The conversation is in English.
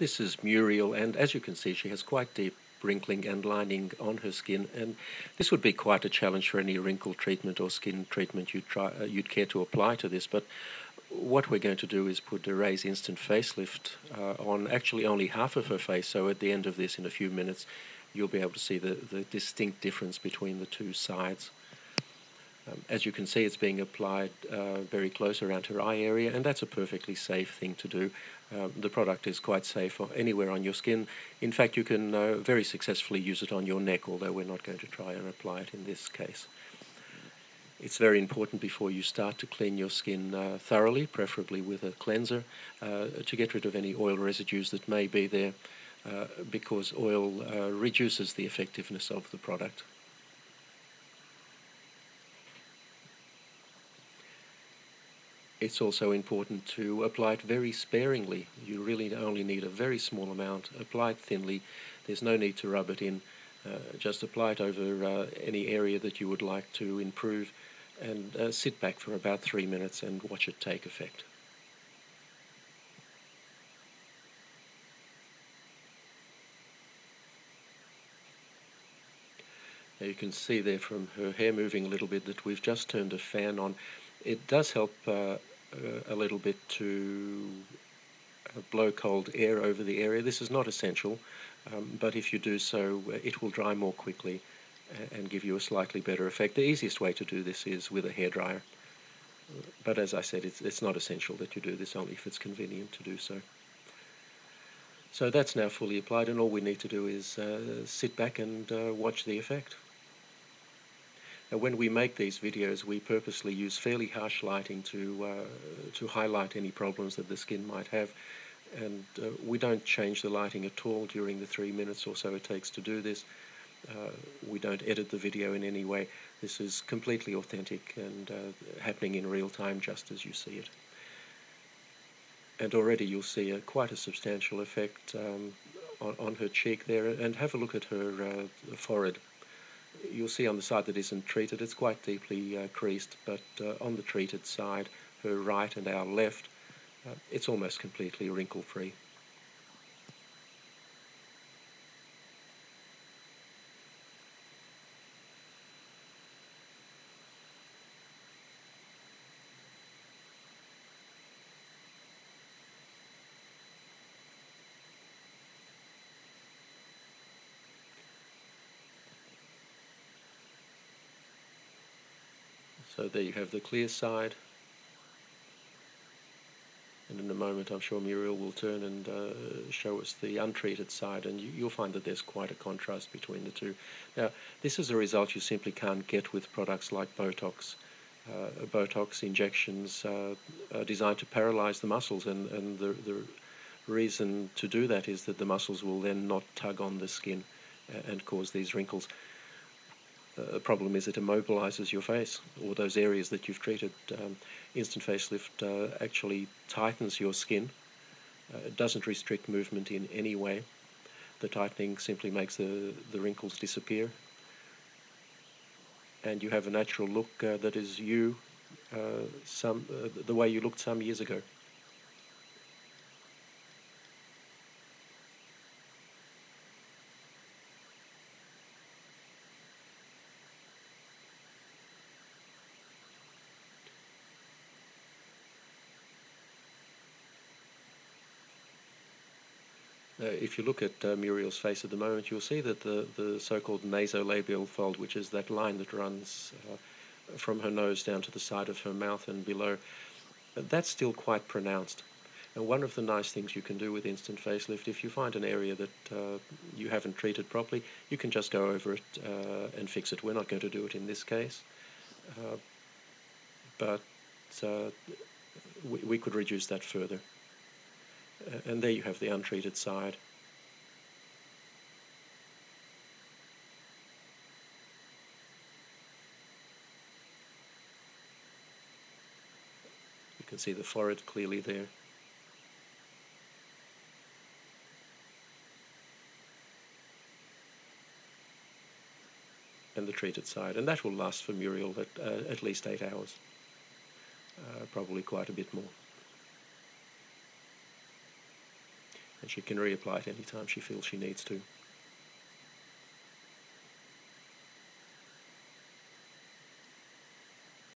This is Muriel, and as you can see, she has quite deep wrinkling and lining on her skin, and this would be quite a challenge for any wrinkle treatment or skin treatment you'd care to apply to this. But what we're going to do is put a Ray's Instant Facelift on actually only half of her face, so at the end of this, in a few minutes, you'll be able to see the distinct difference between the two sides. As you can see, it's being applied very close around her eye area, and that's a perfectly safe thing to do. The product is quite safe anywhere on your skin. In fact, you can very successfully use it on your neck, although we're not going to try and apply it in this case. It's very important before you start to clean your skin thoroughly, preferably with a cleanser, to get rid of any oil residues that may be there, because oil reduces the effectiveness of the product. It's also important to apply it very sparingly. You really only need a very small amount. Apply it thinly. There's no need to rub it in. Just apply it over any area that you would like to improve, and sit back for about 3 minutes and watch it take effect. Now you can see there from her hair moving a little bit that we've just turned a fan on. It does help a little bit to blow cold air over the area. This is not essential, but if you do so, it will dry more quickly and give you a slightly better effect. The easiest way to do this is with a hairdryer, but as I said, it's not essential that you do this, only if it's convenient to do so. So that's now fully applied, and all we need to do is sit back and watch the effect. Now, when we make these videos, we purposely use fairly harsh lighting to highlight any problems that the skin might have, and we don't change the lighting at all during the 3 minutes or so it takes to do this. We don't edit the video in any way. This is completely authentic and happening in real time, just as you see it. And already you'll see quite a substantial effect on her cheek there, and have a look at her forehead. You'll see on the side that isn't treated, it's quite deeply creased, but on the treated side, her right and our left, it's almost completely wrinkle-free. So there you have the clear side, and in a moment I'm sure Muriel will turn and show us the untreated side, and you'll find that there's quite a contrast between the two. Now, this is a result you simply can't get with products like Botox. Botox injections are designed to paralyze the muscles, and the reason to do that is that the muscles will then not tug on the skin and cause these wrinkles. The problem is it immobilizes your face, or those areas that you've treated. Instant Facelift actually tightens your skin. It doesn't restrict movement in any way. The tightening simply makes the wrinkles disappear, and you have a natural look that is you, the way you looked some years ago. If you look at Muriel's face at the moment, you'll see that the so-called nasolabial fold, which is that line that runs from her nose down to the side of her mouth and below, that's still quite pronounced. And one of the nice things you can do with Instant Facelift, if you find an area that you haven't treated properly, you can just go over it and fix it. We're not going to do it in this case, but we could reduce that further. And there you have the untreated side. You can see the forehead clearly there. And the treated side. And that will last for Muriel at least 8 hours. Probably quite a bit more. and she can reapply it anytime she feels she needs to.